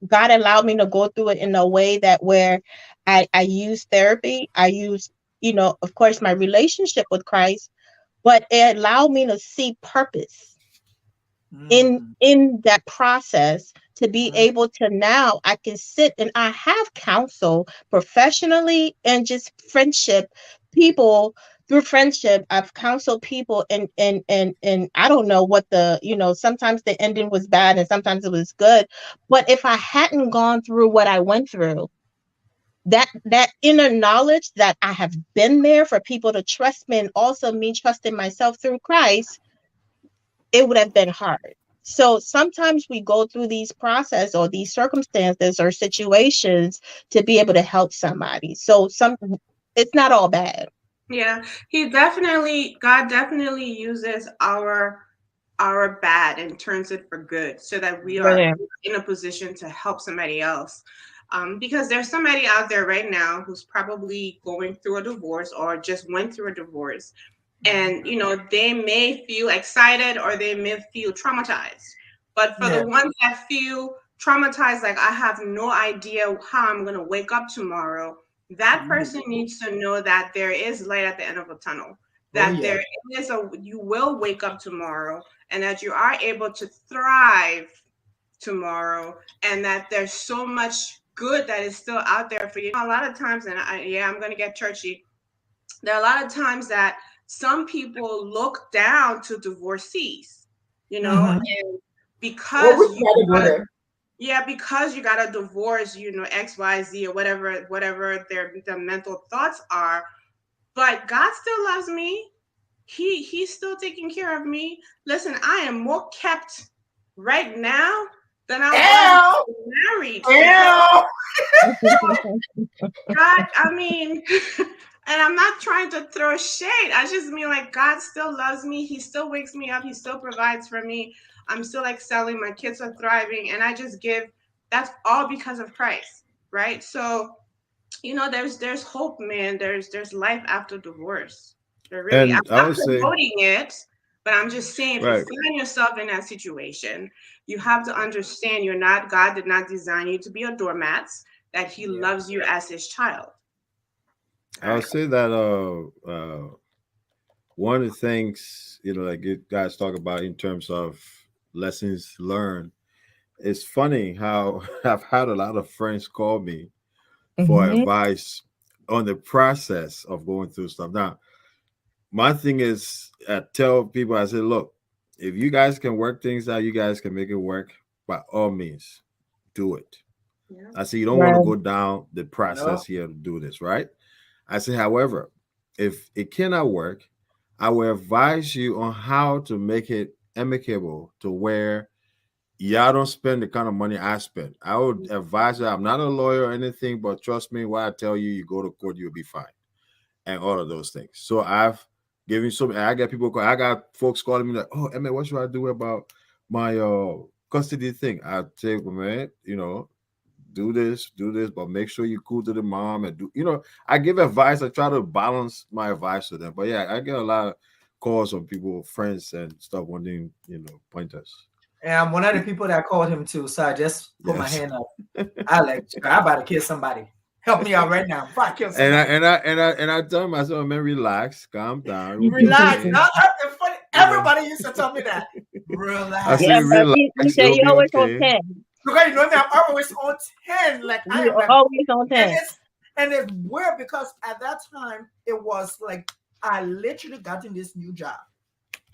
God allowed me to go through it in a way that where I use therapy, I use, of course, my relationship with Christ, but it allowed me to see purpose Mhm. in that process, to be Mhm. able to, now I can sit and I have counsel professionally and just friendship people. Through friendship, I've counseled people, and I don't know what sometimes the ending was bad and sometimes it was good, but if I hadn't gone through what I went through, that inner knowledge that I have been there for people to trust me, and also me trusting myself through Christ, it would have been hard. So sometimes we go through these process or these circumstances or situations to be able to help somebody. So it's not all bad. yeah. God definitely uses our bad and turns it for good, so that we are Brilliant. in a position to help somebody else. Because there's somebody out there right now who's probably going through a divorce or just went through a divorce, and they may feel excited or they may feel traumatized. But for Yeah. the ones that feel traumatized, like, I have no idea how I'm going to wake up tomorrow, that Mhm. person needs to know that there is light at the end of a tunnel, Oh that yeah. you will wake up tomorrow, and that you are able to thrive tomorrow, and that there's so much good that is still out there for you. A lot of times, and I'm going to get churchy, there are a lot of times that some people look down to divorcees, Mhm. and Well, we because you gotta go got a there. yeah, because you got a divorce, XYZ, or whatever their mental thoughts are. But God still loves me. He's still taking care of me. Listen, I am more kept right now than I was when Ow! I was married, because Ow! God, I mean, and I'm not trying to throw shade. I just mean, like, God still loves me. He still wakes me up. He still provides for me. I'm still excelling. My kids are thriving. And I just give, that's all because of Christ. Right. So, there's hope, man. There's life after divorce. There really, I'm And I not would say, promoting it, but I'm just saying, if you right, find yourself in that situation, you have to understand God did not design you to be a doormat, that He Yeah. loves you as His child. All I would right. say that one of the things, like you guys talk about in terms of lessons learned, it's funny how I've had a lot of friends call me for Mhm. advice on the process of going through stuff. Now, my thing is, I tell people, I say, look, if you guys can work things out, you guys can make it work. By all means, do it. Yeah. I say you don't want to Right. go down the No. process here to do this, right? I say, however, if it cannot work, I will advise you on how to make it amicable to where y'all don't spend the kind of money I spend. I would advise you. I'm not a lawyer or anything, but trust me, when I tell you, you go to court, you'll be fine, and all of those things. So I've given so many. I got people. I got folks calling me like, "Oh, Emma, what should I do about my custody thing?" I say, well, man, do this, but make sure you cool to the mom and I give advice. I try to balance my advice to them. But yeah, I get a lot of calls from people, friends and stuff wanting, pointers. And I'm one of the people that called him too. So I just put my Yes. hand up. I like, I about to kill somebody. Help me out right now before I kill And I somebody. and I and I and I tell myself, man, relax, calm down, it will be Relax. okay. Not it's funny. You know, Everybody used to tell me that. I say Yeah, Relax. but you relax, say it'll you're be always on okay. 10. Because you know me, I'm always on 10. Like I am You're like, always on and 10. it's weird because at that time it was like I literally got in this new job.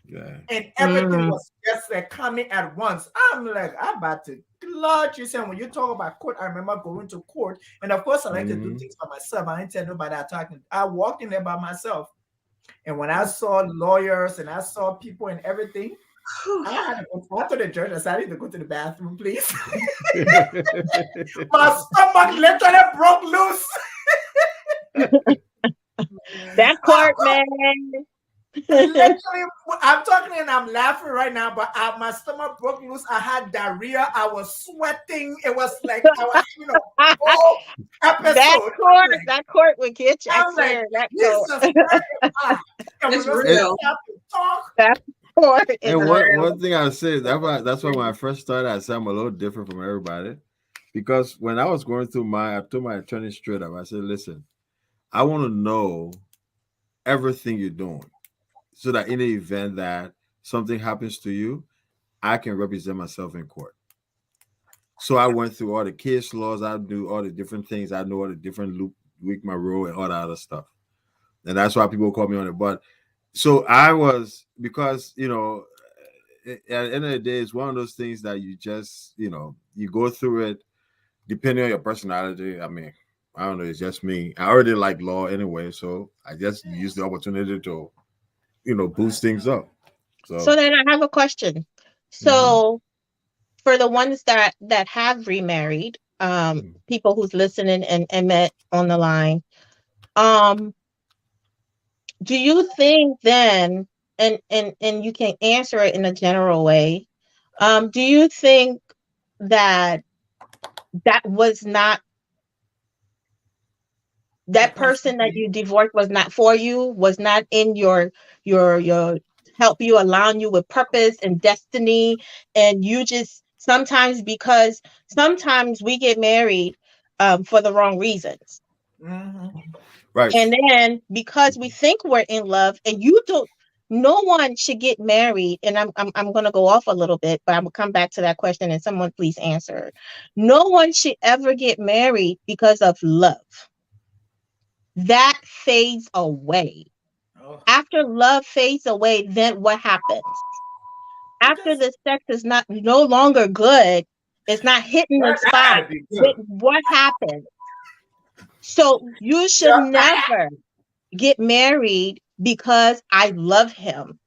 Yeah. And everything Mm. was just like coming at once. I'm like, I'm about to clutch you. Saying when you talk about court, I remember going to court, and of course, I like to do Hmm. things by myself. I didn't tell nobody I'm talking. I walked in there by myself, and when I saw lawyers and I saw people and everything, I had to go to the church. I said, I need to go to the bathroom, please. My stomach literally broke loose. That court, man. Literally, I'm talking and I'm laughing right now, but my stomach broke loose. I had diarrhea. I was sweating. It was like I was, whole episode. That court would get you. I I'm like, swear, that court. Jesus Christ. And It's we just real. have to talk. That court is And real. one thing I say that's why when I first started, I said I'm a little different from everybody, because when I was going through I told my attorney straight up. I said, listen, I want to know everything you're doing, so that in the event that something happens to you, I can represent myself in court. So I went through all the case laws. I knew all the different things. I know all the different weak my role and all that other stuff. And that's why people call me on it. But so I was, because, at the end of the day, it's one of those things that you just, you go through it depending on your personality. I mean, I don't know. It's just me. I already like law anyway. So I just use the opportunity to, boost things up. So then I have a question. So for the ones that have remarried, people who's listening and met on the line, do you think then, and you can answer it in a general way, do you think that was not, that person that you divorced was not for you, was not in your help you, allowing you with purpose and destiny, and you just because sometimes we get married for the wrong reasons. Right. And then because we think we're in love, and no one should get married, and I'm going to go off a little bit, but I'm going to come back to that question, and someone please answer. No one should ever get married because of love. That fades away. After love fades away, then what happens? After the sex is no longer good, it's not hitting the spot, what happens? So you should never get married because I love him.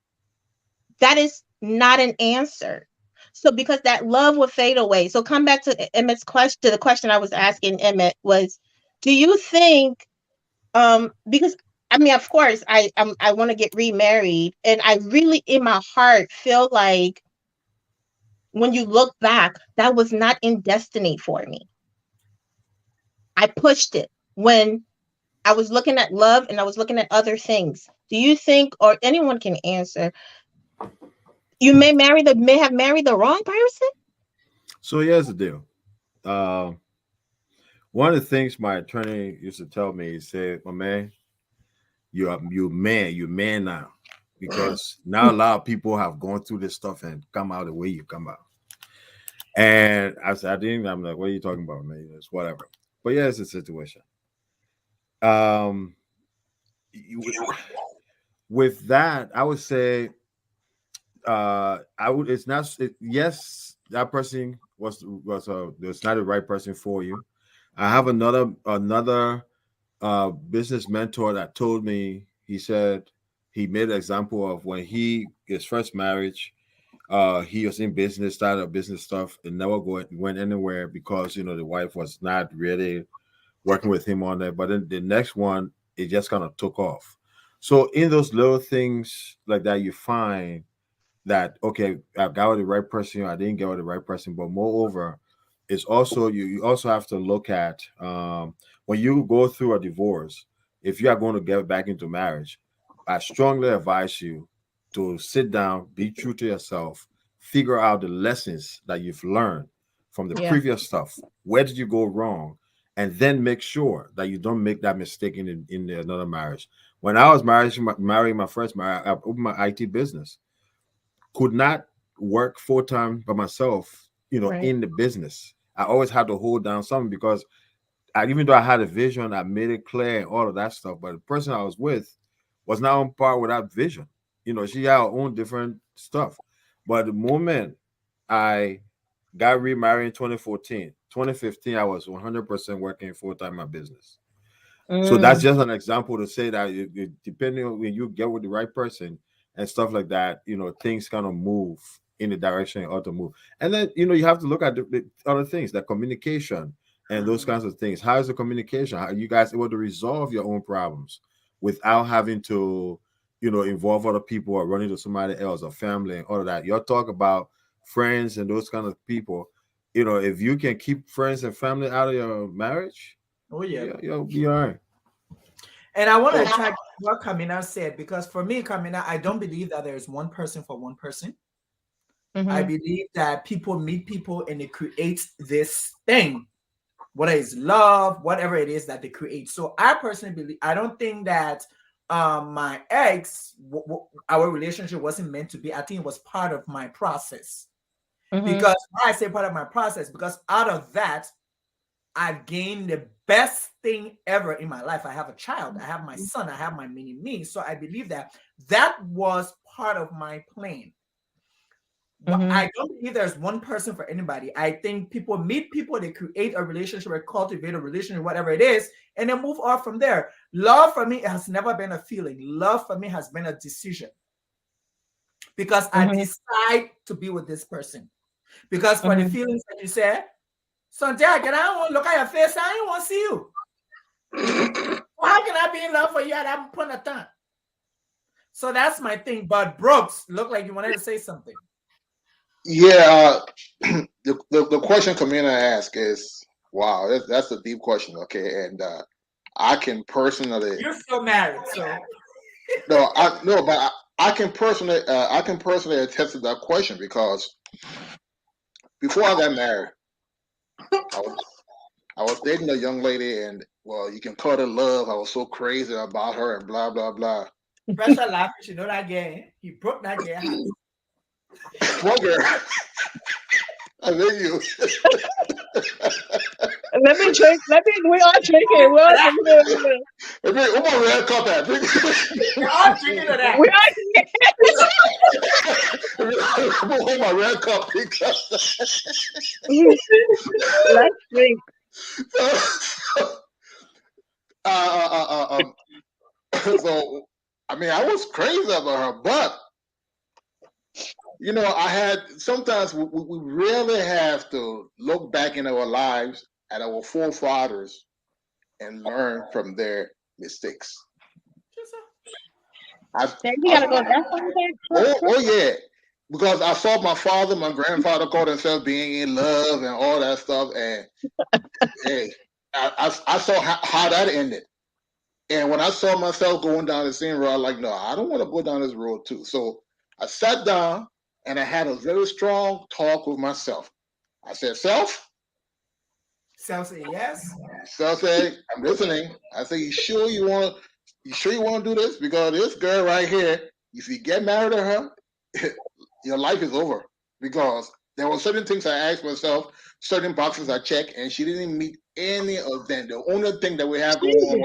That is not an answer. So because that love will fade away. So come back to Emmett's question. The question I was asking Emmett was, do you think, because I mean, of course, I want to get remarried, and I really, in my heart, feel like when you look back, that was not in destiny for me. I pushed it when I was looking at love and I was looking at other things. Do you think, or anyone can answer, you may have married the wrong person? So here's the deal. One of the things my attorney used to tell me, he said, "My man, you're man now, because now a lot of people have gone through this stuff and come out the way you come out." And I said, I'm like, "What are you talking about, man? It's whatever." But yeah, it's a situation. With that, I would say, it's not. Yes, that person was not the right person for you. I have another business mentor that told me. He said he made an example of when his first marriage. He was in business, started a business stuff, and never went anywhere because the wife was not really working with him on that. But then the next one, it just kind of took off. So in those little things like that, you find that, okay, I got with the right person, I didn't get with the right person. But moreover, it's also you also have to look at, when you go through a divorce, if you are going to get back into marriage, I strongly advise you to sit down, be true to yourself, figure out the lessons that you've learned from the previous stuff. Where did you go wrong? And then make sure that you don't make that mistake in another marriage. When I was marrying my first marriage, I opened my IT business. Could not work full time by myself, in the business. I always had to hold down something because even though I had a vision, I made it clear and all of that stuff. But the person I was with was not on par with that vision. She had her own different stuff. But the moment I got remarried in 2014, 2015, I was 100% working full time in my business. So that's just an example to say that depending on when you get with the right person, and stuff like that, things kind of move in the direction you ought to move. And then, you have to look at the other things, the communication and those kinds of things. How is the communication? How are you guys able to resolve your own problems without having to, involve other people or run into somebody else or family and all of that? You're talking about friends and those kind of people. If you can keep friends and family out of your marriage, you'll be all right. And I want to check what Kamina said, because for me, Kamina, I don't believe that there's one person for one person. I believe that people meet people and it creates this thing, whether it's love, whatever it is that they create. So I personally believe, I don't think that my ex, our relationship wasn't meant to be. I think it was part of my process. Because why I say part of my process, because out of that, I've gained the best thing ever in my life. I have a child, I have my son, I have my mini me. So I believe that was part of my plan. I don't believe there's one person for anybody. I think people meet people, they create a relationship or cultivate a relationship, whatever it is, and then move on from there. Love for me has never been a feeling. Love for me has been a decision. Because I decide to be with this person. Because for the feelings that you said, Santiago, I don't want to look at your face. I don't want to see you. How can I be in love for you at that point of time? So that's my thing. But Brooks, look like you wanted to say something. Yeah, the question Kamina asked is, wow, that's a deep question. Okay, and I can personally. You're still married, so. But I can personally attest to that question, because before I got married, I was dating a young lady, and well, you can call it love. I was so crazy about her and blah blah blah. Pressure laughing, you know that game. He broke that game. Poor girl. I beg you. Let me drink. We all drinking. One more red cup at. We're all drinking to that. We all hold my red cup. Let's drink. So, I mean, I was crazy about her, but I had sometimes we really have to look back in our lives at our forefathers and learn from their mistakes. You gotta go that far. Oh yeah, because I saw my father, my grandfather call themselves being in love and all that stuff, and hey, I saw how that ended. And when I saw myself going down the same road, I was like, no, I don't want to go down this road too. So I sat down and I had a very strong talk with myself. I said, Self said yes. Self said, I'm listening. I said, you sure you want to do this? Because this girl right here, if you get married to her, your life is over. Because there were certain things I asked myself, certain boxes I checked, and she didn't meet any of them. The only thing that we had going on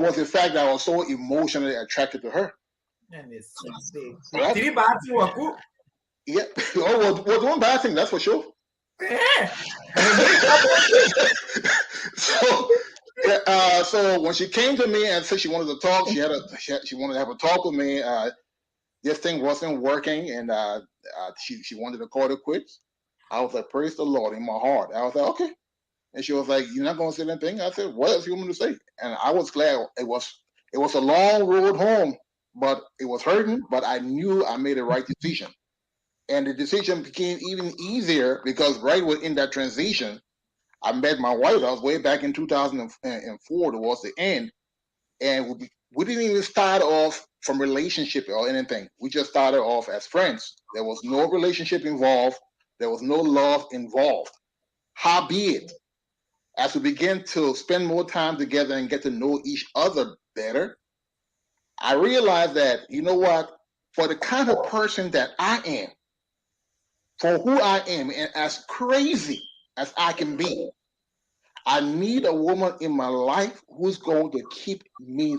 was the fact that I was so emotionally attracted to her. And it's right? Did he buy you? Yeah. Oh, was one bad thing, that's for sure. Yeah. So when she came to me and said she wanted to talk, she wanted to have a talk with me. This thing wasn't working, and she wanted to call it quits. I was like, praise the Lord, in my heart. I was like, okay. And she was like, you're not going to say anything? I said, what else you want me to say? And I was glad. It was a long road home, but it was hurting, but I knew I made the right decision. And the decision became even easier because right within that transition, I met my wife. I was way back in 2004 towards the end. And we didn't even start off from relationship or anything. We just started off as friends. There was no relationship involved. There was no love involved. Howbeit, as we begin to spend more time together and get to know each other better, I realized that, you know what, for the kind of person that I am, for who I am, and as crazy as I can be, I need a woman in my life who's going to keep me